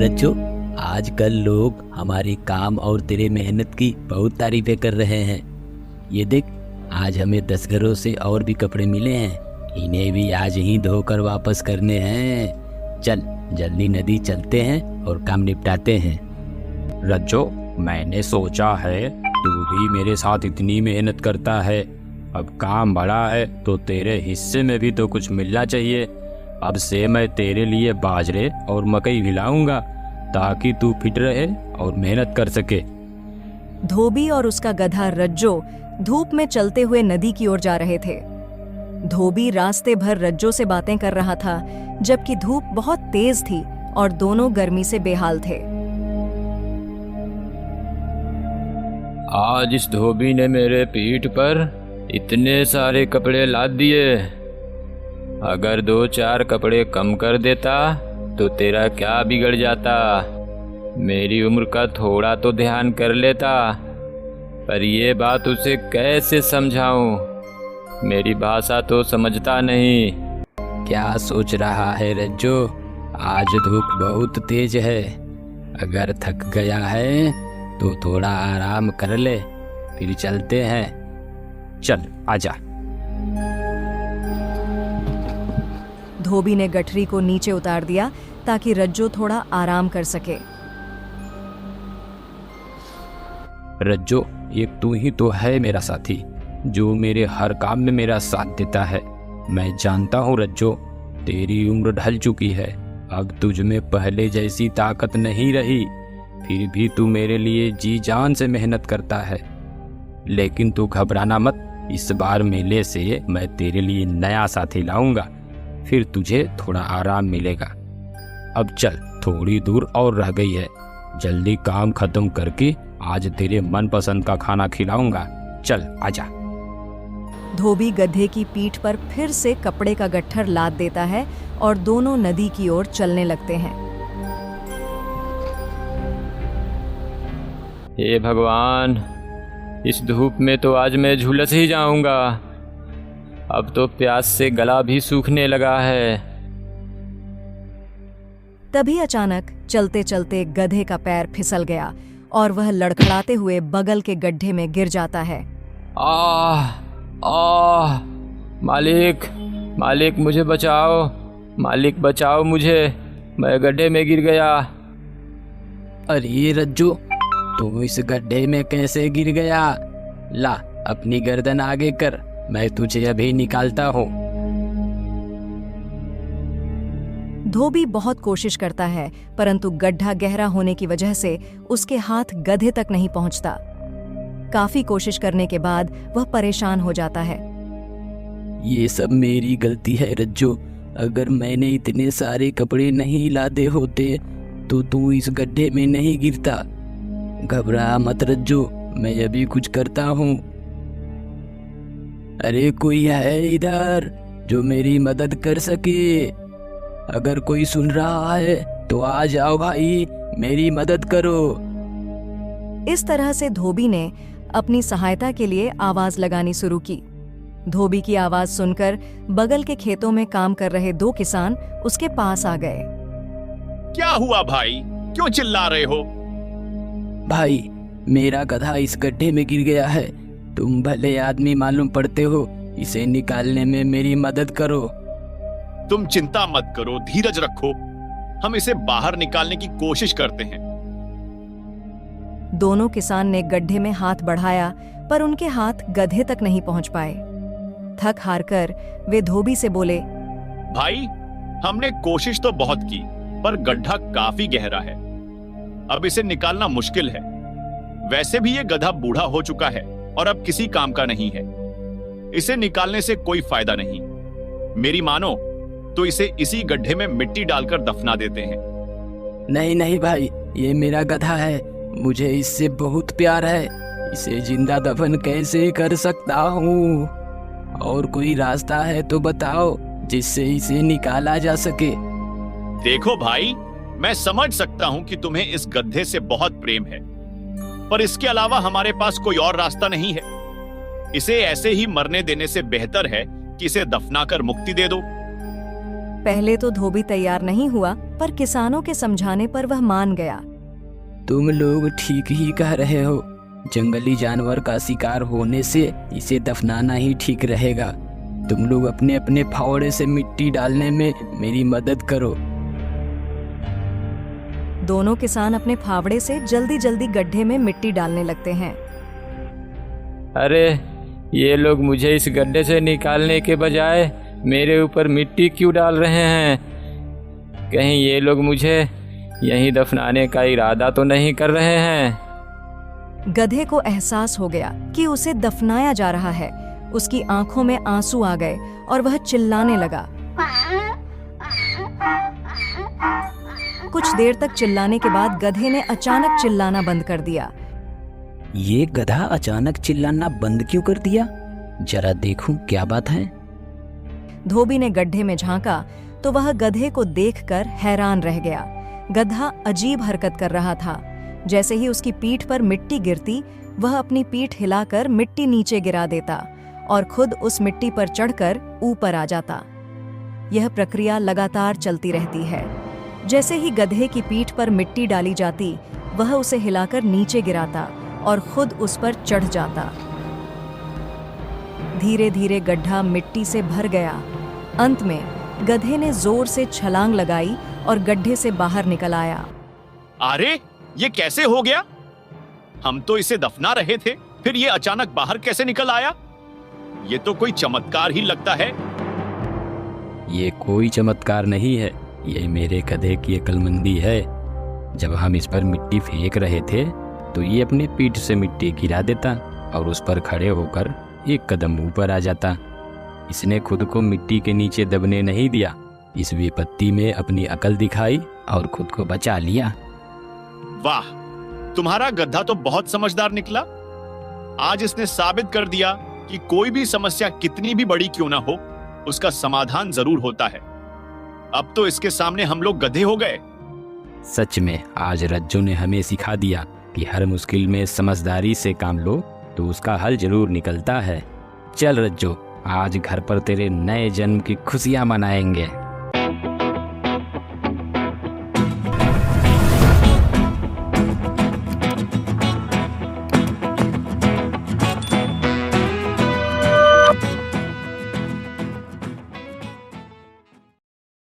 रज्जो, आजकल लोग हमारे काम और तेरे मेहनत की बहुत तारीफें कर रहे हैं। ये देख, आज हमें 10 घरों से और भी कपड़े मिले हैं, इन्हें भी आज ही धोकर वापस करने हैं। चल जल्दी नदी चलते हैं और काम निपटाते हैं। रज्जो, मैंने सोचा है तू भी मेरे साथ इतनी मेहनत करता है, अब काम बड़ा है तो तेरे हिस्से में भी तो कुछ मिलना चाहिए। अब से मैं तेरे लिए बाजरे और मकई खिलाऊंगा ताकि तू फिट रहे और मेहनत कर सके। धोबी और उसका गधा रज्जो धूप में चलते हुए नदी की ओर जा रहे थे। धोबी रास्ते भर रज्जो से बातें कर रहा था, जबकि धूप बहुत तेज थी और दोनों गर्मी से बेहाल थे। आज इस धोबी ने मेरे पीठ पर इतने सारे कपड़े लाद दिए। अगर 2-4 कपड़े कम कर देता तो तेरा क्या बिगड़ जाता। मेरी उम्र का थोड़ा तो ध्यान कर लेता, पर ये बात उसे कैसे समझाऊं। मेरी भाषा तो समझता नहीं। क्या सोच रहा है रज्जो? आज धूप बहुत तेज है, अगर थक गया है तो थोड़ा आराम कर ले, फिर चलते हैं। चल आजा। धोबी ने गठरी को नीचे उतार दिया ताकि रज्जो थोड़ा आराम कर सके। रज्जो, एक तू ही तो है मेरा साथी जो मेरे हर काम में मेरा साथ देता है। मैं जानता हूँ रज्जो, तेरी उम्र ढल चुकी है, अब तुझ में पहले जैसी ताकत नहीं रही, फिर भी तू मेरे लिए जी जान से मेहनत करता है। लेकिन तू घबराना मत, इस बार मेले से मैं तेरे लिए नया साथी लाऊंगा, फिर तुझे थोड़ा आराम मिलेगा। अब चल, थोड़ी दूर और रह गई है, जल्दी काम खत्म करके आज तेरे मनपसंद का खाना खिलाऊंगा। चल आजा। धोबी गधे की पीठ पर फिर से कपड़े का गट्ठर लाद देता है और दोनों नदी की ओर चलने लगते हैं। हे भगवान, इस धूप में तो आज मैं झुलस ही जाऊंगा। अब तो प्यास से गला भी सूखने लगा है। तभी अचानक चलते चलते गधे का पैर फिसल गया और वह लड़खड़ाते हुए बगल के गड्ढे में गिर जाता है। आह आह, मालिक मालिक मुझे बचाओ, मालिक बचाओ मुझे, मैं गड्ढे में गिर गया। अरे रज्जो, तू इस गड्ढे में कैसे गिर गया? ला अपनी गर्दन आगे कर, मैं तुझे अभी निकालता हूँ। धोबी बहुत कोशिश करता है, परंतु गड्ढा गहरा होने की वजह से उसके हाथ गधे तक नहीं पहुंचता। काफी कोशिश करने के बाद वह परेशान हो जाता है। ये सब मेरी गलती है रज्जो, अगर मैंने इतने सारे कपड़े नहीं लादे होते तो तू इस गड्ढे में नहीं गिरता। घबरा मत रज्जो, मैं अभी कुछ करता हूँ। अरे कोई है इधर जो मेरी मदद कर सके? अगर कोई सुन रहा है तो आ जाओ भाई, मेरी मदद करो। इस तरह से धोबी ने अपनी सहायता के लिए आवाज लगानी शुरू की। धोबी की आवाज सुनकर बगल के खेतों में काम कर रहे 2 किसान उसके पास आ गए। क्या हुआ भाई, क्यों चिल्ला रहे हो? भाई, मेरा गधा इस गड्ढे में गिर गया है, तुम भले आदमी मालूम पड़ते हो, इसे निकालने में मेरी मदद करो। तुम चिंता मत करो, धीरज रखो, हम इसे बाहर निकालने की कोशिश करते हैं। दोनों किसान ने गड्ढे में हाथ बढ़ाया, पर उनके हाथ गधे तक नहीं पहुंच पाए। थक हार कर वे धोबी से बोले, भाई, हमने कोशिश तो बहुत की, पर गड्ढा काफी गहरा है, अब इसे निकालना मुश्किल है। वैसे भी ये गधा बूढ़ा हो चुका है और अब किसी काम का नहीं है, इसे निकालने से कोई फायदा नहीं। मेरी मानो तो इसे इसी गड्ढे में मिट्टी डालकर दफना देते हैं। नहीं नहीं भाई, ये मेरा गधा है, मुझे इससे बहुत प्यार है, इसे जिंदा दफन कैसे कर सकता हूँ? और कोई रास्ता है तो बताओ जिससे इसे निकाला जा सके। देखो भाई, मैं समझ सकता हूँ कि तुम्हें इस गड्ढे से बहुत प्रेम है, पर इसके अलावा हमारे पास कोई और रास्ता नहीं है। इसे ऐसे ही मरने देने से बेहतर है कि इसे दफनाकर मुक्ति दे दो। पहले तो धोबी तैयार नहीं हुआ, पर किसानों के समझाने पर वह मान गया। तुम लोग ठीक ही कह रहे हो, जंगली जानवर का शिकार होने से इसे दफनाना ही ठीक रहेगा। तुम लोग अपने अपने फावड़े से मिट्टी डालने में मेरी मदद करो। दोनों किसान अपने फावड़े से जल्दी जल्दी गड्ढे में मिट्टी डालने लगते हैं। अरे ये लोग मुझे इस गड्ढे से निकालने के बजाय मेरे ऊपर मिट्टी क्यों डाल रहे हैं? कहीं ये लोग मुझे यहीं दफनाने का इरादा तो नहीं कर रहे हैं? गधे को एहसास हो गया कि उसे दफनाया जा रहा है। उसकी आंखों में आंसू आ गए और वह चिल्लाने लगा। कुछ देर तक चिल्लाने के बाद गधे ने अचानक चिल्लाना बंद कर दिया। ये गधा अचानक चिल्लाना बंद क्यों कर दिया? जरा देखूं क्या बात है। धोबी ने गड्ढे में झांका तो वह गधे को देखकर हैरान रह गया। गधा अजीब हरकत कर रहा था। जैसे ही उसकी पीठ पर मिट्टी गिरती, वह अपनी पीठ हिलाकर मिट्टी नीचे गिरा देता और खुद उस मिट्टी पर चढ़कर ऊपर आ जाता। यह प्रक्रिया लगातार चलती रहती है। जैसे ही गधे की पीठ पर मिट्टी डाली जाती, वह उसे हिलाकर नीचे गिराता और खुद उस पर चढ़ जाता। धीरे धीरे गड्ढा मिट्टी से भर गया। अंत में गधे ने जोर से छलांग लगाई और गड्ढे से बाहर निकल आया। अरे ये कैसे हो गया? हम तो इसे दफना रहे थे, फिर ये अचानक बाहर कैसे निकल आया? ये तो कोई चमत्कार ही लगता है। ये कोई चमत्कार नहीं है, ये मेरे गधे की अक्लमंदी है। जब हम इस पर मिट्टी फेंक रहे थे तो ये अपनी पीठ से मिट्टी गिरा देता और उस पर खड़े होकर एक कदम ऊपर आ जाता। इसने खुद को मिट्टी के नीचे दबने नहीं दिया। इस विपत्ति में अपनी अकल दिखाई और खुद को बचा लिया। वाह, तुम्हारा गधा तो बहुत समझदार निकला। आज इसने साबित कर दिया कि कोई भी समस्या कितनी भी बड़ी क्यों ना हो, उसका समाधान जरूर होता है। अब तो इसके सामने हम लोग गधे हो गए। सच में आज रज्जो ने हमें सिखा दिया कि हर मुश्किल में समझदारी से काम लो तो उसका हल जरूर निकलता है। चल रज्जो, आज घर पर तेरे नए जन्म की खुशियां मनाएंगे।